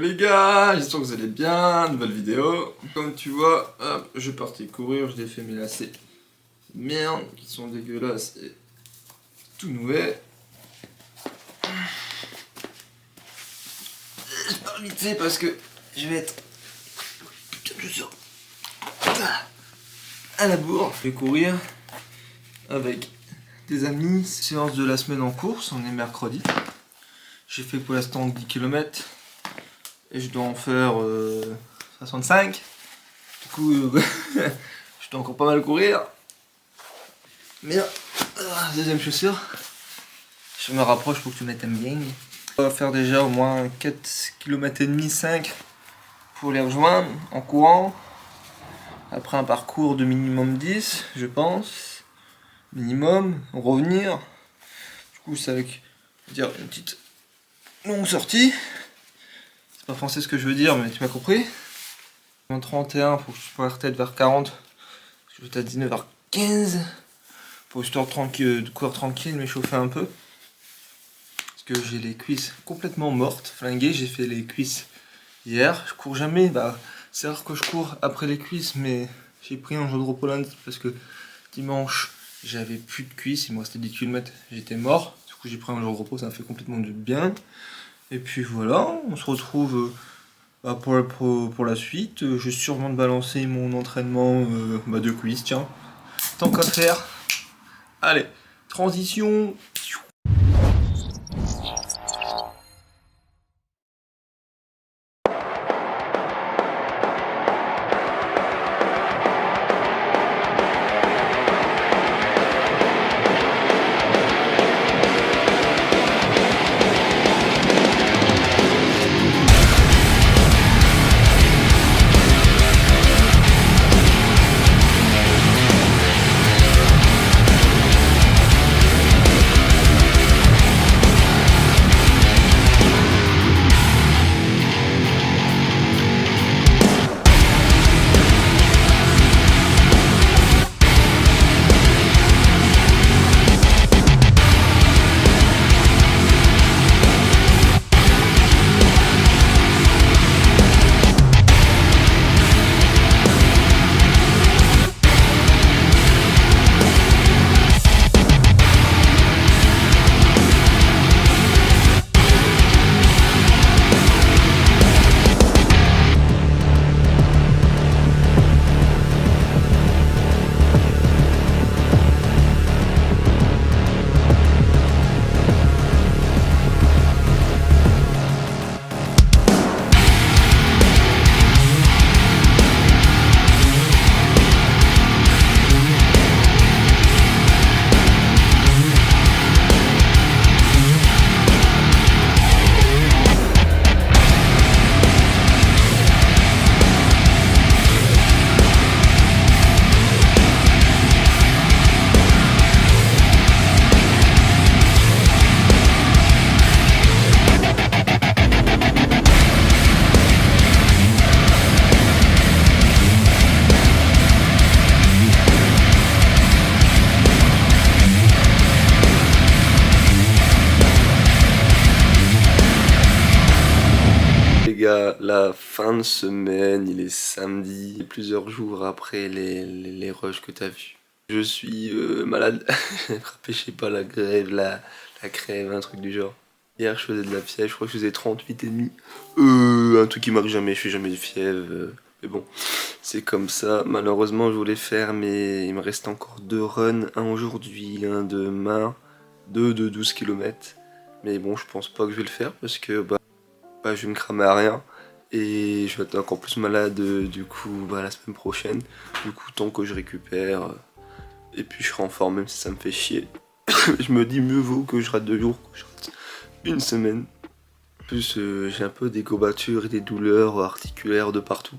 les gars, j'espère que vous allez bien, nouvelle vidéo. Comme tu vois, hop, je partais courir, je l'ai fait mes lacets. Merde, qui sont dégueulasses et tout noué. Je pars vite fait parce que je vais être à la bourre. Je vais courir avec des amis, séance de la semaine en course, on est mercredi. J'ai fait pour l'instant 10 km et je dois en faire 65. Du coup, je dois encore pas mal courir. Mais deuxième chaussure. Je me rapproche pour que tu mettes un bien. On va faire déjà au moins 4 km et demi, 5 pour les rejoindre en courant. Après un parcours de minimum 10, je pense. Minimum, revenir. Du coup, c'est avec dire une petite longue sortie. C'est pas français ce que je veux dire, mais tu m'as compris. En 31 pour que je sois tête vers 40. Parce que j'étais à 19h15. Pour histoire de courir tranquille, m'échauffer un peu. Parce que j'ai les cuisses complètement mortes, flinguées. J'ai fait les cuisses hier. Je cours jamais. C'est rare que je cours après les cuisses, mais j'ai pris un jour de repos lundi parce que dimanche j'avais plus de cuisses. Il me restait 10 km. J'étais mort. Du coup, j'ai pris un jour de repos. Ça m'a fait complètement du bien. Et puis voilà, on se retrouve pour la suite. Je vais sûrement de balancer mon entraînement de cuisses, tiens. Tant qu'à faire. Allez, transition. La fin de semaine, il est samedi, plusieurs jours après les rushs que t'as vus. Je suis malade, j'ai attrapé, je sais pas, la grève, la crève, un truc du genre. Hier, je faisais de la fièvre, je crois que je faisais 38,5. Un truc qui marque jamais, je fais jamais de fièvre. Mais bon, c'est comme ça. Malheureusement, je voulais faire, mais il me reste encore 2 runs, un aujourd'hui, un demain, 2 de 12 km. Mais bon, je pense pas que je vais le faire parce que je vais me cramer à rien. Et je vais être encore plus malade du coup la semaine prochaine. Du coup tant que je récupère. Et puis je serai en forme même si ça me fait chier. Je me dis mieux vaut que je rate 2 jours que je rate une semaine. En plus j'ai un peu des courbatures et des douleurs articulaires de partout.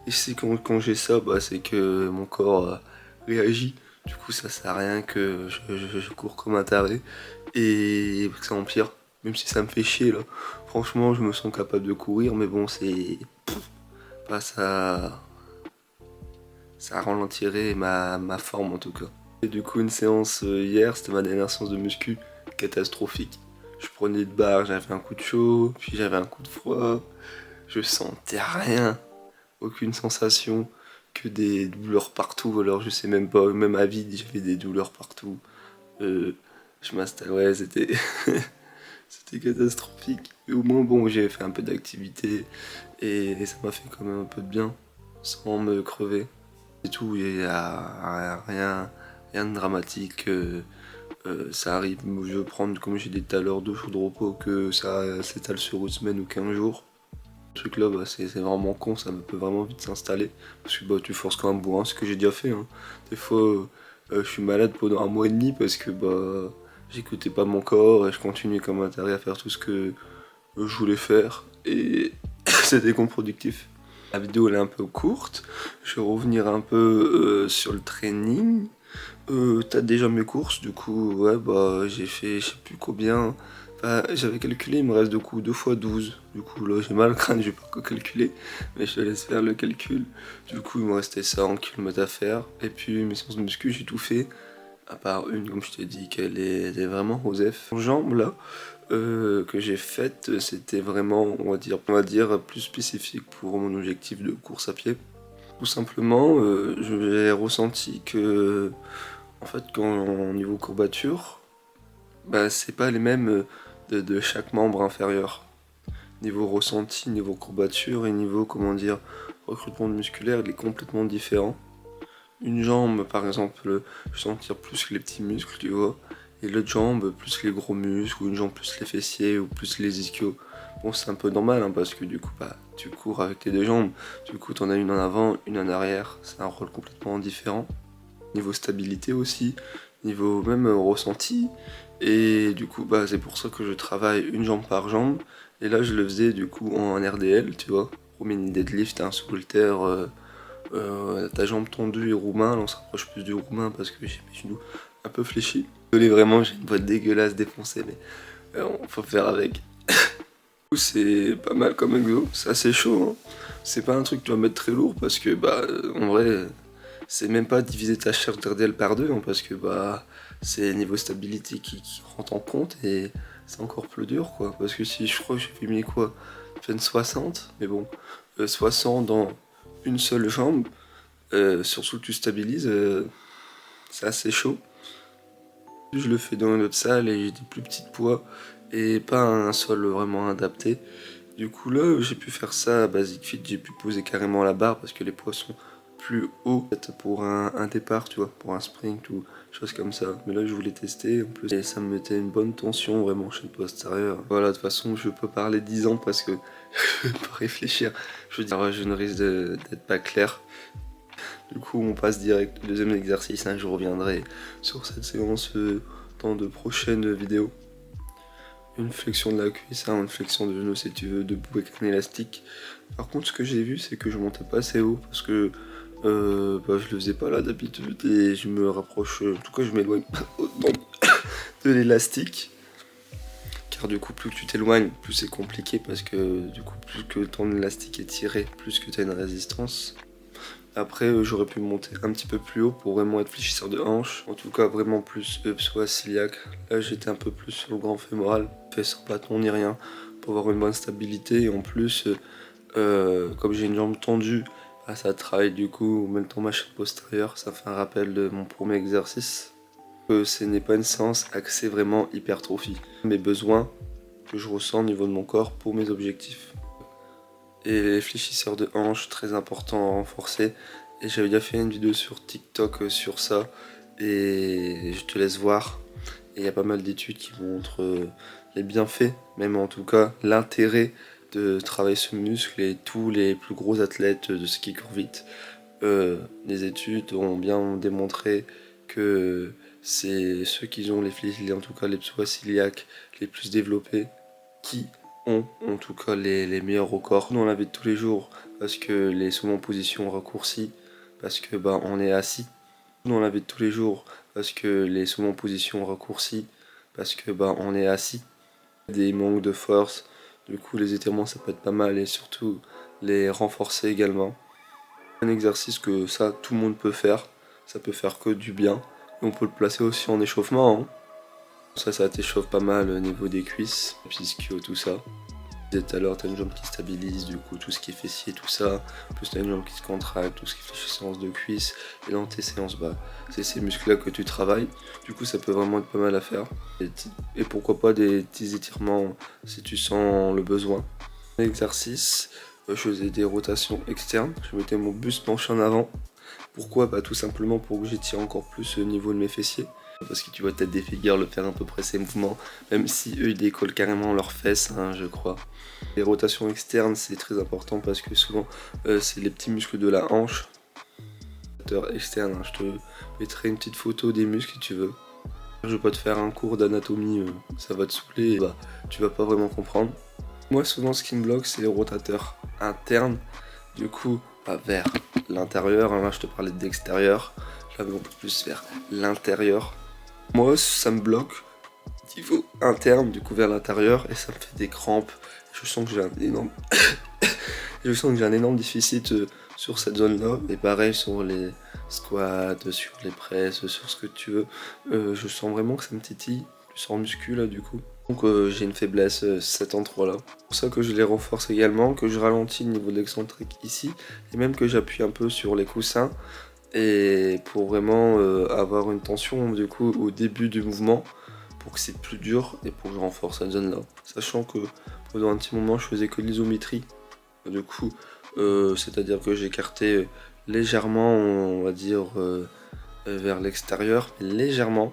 Et c'est quand j'ai ça, c'est que mon corps réagit. Du coup ça sert à rien que je cours comme un taré. Et que ça empire. Même si ça me fait chier là. Franchement, je me sens capable de courir, mais bon, c'est. Ça ralentirait ma forme en tout cas. Et du coup, une séance hier, c'était ma dernière séance de muscu, catastrophique. Je prenais de barre, j'avais un coup de chaud, puis j'avais un coup de froid. je sentais rien, aucune sensation, que des douleurs partout. Alors je sais même pas, même à vide j'avais des douleurs partout. Je m'installe, ouais, c'était c'était catastrophique. Mais au moins bon, j'ai fait un peu d'activité et ça m'a fait quand même un peu de bien sans me crever. Et tout, il y a rien de dramatique. Ça arrive, je veux prendre, comme j'ai dit tout à l'heure, 2 jours de repos, que ça s'étale sur une semaine ou 15 jours. Ce truc là, bah, c'est vraiment con, ça peut vraiment vite s'installer. Parce que bah, tu forces quand même bourrin, ce que j'ai déjà fait. Hein. Des fois, je suis malade pendant 1 mois et demi parce que bah, j'écoutais pas mon corps et je continuais comme un taré à faire tout ce que je voulais faire. Et c'était contre-productif. La vidéo elle est un peu courte, je vais revenir un peu sur le training. T'as déjà mes courses, du coup, ouais, bah j'ai fait je sais plus combien. Enfin, j'avais calculé, il me reste du coup 2 fois 12. Du coup, là j'ai mal au crâne, j'ai pas calculé, mais je te laisse faire le calcul. Du coup, il me restait 100 km à faire. Et puis mes séances de muscu, j'ai tout fait. À part une, comme je t'ai dit, qu'elle est vraiment Osef. En jambes là, que j'ai faite, c'était vraiment, on va dire, plus spécifique pour mon objectif de course à pied. Tout simplement, j'ai ressenti que, en fait, quand au niveau courbature, bah, c'est pas les mêmes de chaque membre inférieur. Niveau ressenti, niveau courbature et niveau, comment dire, recrutement musculaire, il est complètement différent. Une jambe, par exemple, je sentir plus les petits muscles, tu vois, et l'autre jambe, plus les gros muscles, ou une jambe plus les fessiers, ou plus les ischios. Bon, c'est un peu normal, hein, parce que du coup, bah, tu cours avec tes 2 jambes, du coup, t'en as une en avant, une en arrière, c'est un rôle complètement différent. Niveau stabilité aussi, niveau même ressenti, et du coup, bah, c'est pour ça que je travaille une jambe par jambe, et là, je le faisais du coup en RDL, tu vois, au mini deadlift, un sous terre. Ta jambe tendue et roumain, là on se rapproche plus du roumain parce que j'ai mes genoux un peu fléchis. Désolé, vraiment, j'ai une voix dégueulasse défoncée, mais on faut faire avec. C'est pas mal comme exo, c'est assez chaud. Hein. C'est pas un truc que tu vas mettre très lourd parce que, bah, en vrai, c'est même pas diviser ta charge RDL par 2 hein, parce que, bah, c'est niveau stabilité qui rentre en compte et c'est encore plus dur, quoi. Parce que si je crois que j'ai mis quoi, peine 60, mais bon, 60 dans une seule jambe. Surtout que tu stabilises, c'est assez chaud. Je le fais dans une autre salle et j'ai des plus petits poids et pas un sol vraiment adapté. Du coup là j'ai pu faire ça à Basic Fit, j'ai pu poser carrément la barre parce que les poids sont plus hauts pour un départ, tu vois, pour un sprint ou chose comme ça. Mais là je voulais tester en plus et ça me mettait une bonne tension vraiment chez le postérieur. Voilà, de toute façon je peux parler 10 ans parce que je peux pas réfléchir. Je veux dire, je ne risque d'être pas clair. Du coup, on passe direct au deuxième exercice. Hein, je reviendrai sur cette séance dans de prochaines vidéos. Une flexion de la cuisse, hein, une flexion de genou si tu veux, debout avec un élastique. Par contre, ce que j'ai vu, c'est que je montais pas assez haut parce que bah, je le faisais pas là d'habitude et je me rapproche, en tout cas, je m'éloigne autant de l'élastique. Car du coup, plus que tu t'éloignes, plus c'est compliqué parce que du coup, plus que ton élastique est tiré, plus que tu as une résistance. Après, j'aurais pu monter un petit peu plus haut pour vraiment être fléchisseur de hanche. En tout cas, vraiment plus psoas ciliaque. Là, j'étais un peu plus sur le grand fémoral, fait sans bâton ni rien, pour avoir une bonne stabilité. Et en plus, comme j'ai une jambe tendue, bah, ça travaille du coup, en même temps ma chaîne postérieure. Ça fait un rappel de mon premier exercice. Ce n'est pas une séance axée vraiment hypertrophie. Mes besoins que je ressens au niveau de mon corps pour mes objectifs. Et les fléchisseurs de hanches, très important à renforcer. Et j'avais déjà fait une vidéo sur TikTok sur ça. Et je te laisse voir. Et il y a pas mal d'études qui montrent les bienfaits, même en tout cas l'intérêt de travailler ce muscle. Et tous les plus gros athlètes de ski court vite, les études ont bien démontré que c'est ceux qui ont en tout cas les psoas ciliaques les plus développés qui ont en tout cas les meilleurs records dans la vie de tous les jours parce que les souvent en position raccourcie parce que bah on est assis dans la vie de tous les jours parce que les souvent en position raccourcie parce que bah on est assis des manques de force du coup les étirements ça peut être pas mal et surtout les renforcer également un exercice que ça tout le monde peut faire ça peut faire que du bien et on peut le placer aussi en échauffement hein. Ça t'échauffe pas mal au niveau des cuisses, ischio, tout ça. disais tout à l'heure, t'as une jambe qui stabilise, du coup tout ce qui est fessier, tout ça, plus t'as une jambe qui se contracte, tout ce qui fait séances de cuisses, et dans tes séances, bah, c'est ces muscles là que tu travailles, du coup ça peut vraiment être pas mal à faire, et pourquoi pas des petits étirements si tu sens le besoin. L'exercice, je faisais des rotations externes, je mettais mon buste penché en avant. Pourquoi? Bah tout simplement pour que j'étire encore plus au niveau de mes fessiers. Parce que tu vois peut-être des figures le faire à peu près ces mouvements, même si eux ils décollent carrément leurs fesses, hein, je crois. Les rotations externes c'est très important parce que souvent c'est les petits muscles de la hanche. Externe, hein, je te mettrai une petite photo des muscles si tu veux. Je vais pas te faire un cours d'anatomie, ça va te saouler et bah tu vas pas vraiment comprendre. Moi souvent ce qui me bloque c'est les rotateurs internes, du coup bah, vers l'intérieur, hein, là je te parlais d'extérieur, là on peut plus vers l'intérieur. Moi ça me bloque niveau interne, du coup vers l'intérieur, et ça me fait des crampes. Je sens que j'ai un énorme déficit sur cette zone là, et pareil sur les squats, sur les presses, sur ce que tu veux. Je sens vraiment que ça me titille, plus en muscu là du coup. Donc j'ai une faiblesse cet endroit là. C'est pour ça que je les renforce également, que je ralentis le niveau de l'excentrique ici, et même que j'appuie un peu sur les coussins, et pour vraiment avoir une tension du coup au début du mouvement, pour que c'est plus dur et pour que je renforce cette zone là. Sachant que pendant un petit moment je faisais que de l'isométrie, du coup c'est-à-dire que j'écartais légèrement, on va dire vers l'extérieur, mais légèrement,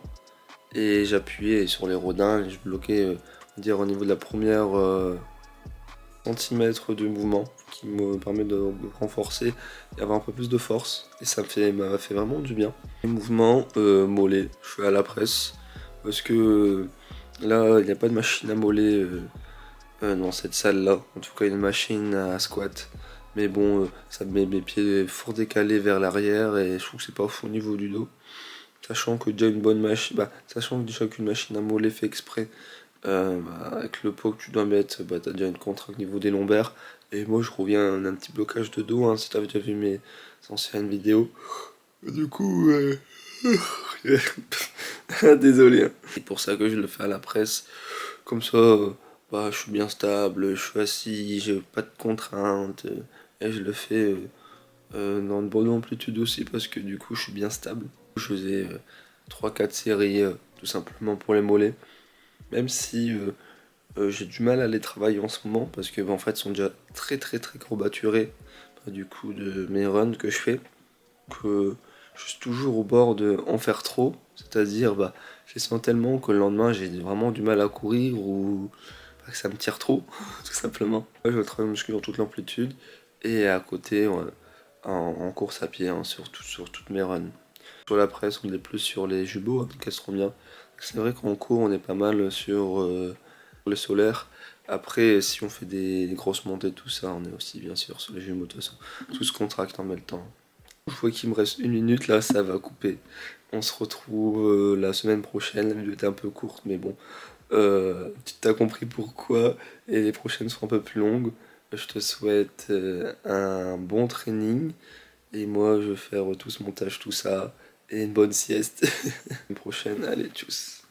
et j'appuyais sur les rodins et je bloquais on va dire au niveau de la première centimètre de mouvement, qui me permet de renforcer et avoir un peu plus de force, et ça m'a fait vraiment du bien. Les mouvements mollets, je fais à la presse parce que là il n'y a pas de machine à mollet dans cette salle là, en tout cas il y a une machine à squat, mais bon ça me met mes pieds fort décalés vers l'arrière et je trouve que c'est pas fou au niveau du dos. Sachant que déjà une bonne machine, sachant que déjà qu'une machine à mollet fait exprès, avec le poids que tu dois mettre, t'as déjà une contrainte au niveau des lombaires. Et moi je reviens d'un petit blocage de dos, hein, si t'avais déjà vu mes anciennes vidéos. Du coup, désolé. Hein. C'est pour ça que je le fais à la presse. Comme ça, je suis bien stable, je suis assis, j'ai pas de contraintes. Et je le fais dans une bonne amplitude aussi parce que du coup je suis bien stable. Je faisais 3-4 séries tout simplement pour les mollets, même si j'ai du mal à les travailler en ce moment parce que en fait ils sont déjà très courbaturés du coup de mes runs que je fais, que je suis toujours au bord de en faire trop, c'est-à-dire je les sens tellement que le lendemain j'ai vraiment du mal à courir ou que ça me tire trop tout simplement. Je travaille muscu dans toute l'amplitude et à côté en course à pied, hein, sur toutes mes runs. Sur la presse, on est plus sur les jubots, hein, qu'elles seront bien. C'est vrai qu'en cours, on est pas mal sur le solaire. Après, si on fait des grosses montées, tout ça, on est aussi bien sûr sur les jumeaux, de toute façon. Tout se contracte en même temps. Je vois qu'il me reste 1 minute, là, ça va couper. On se retrouve la semaine prochaine. La vidéo était un peu courte, mais bon. Tu t'as compris pourquoi. Et les prochaines seront un peu plus longues. Je te souhaite un bon training. Et moi, je vais faire tout ce montage, tout ça. Et une bonne sieste. Une prochaine, allez, tchuss.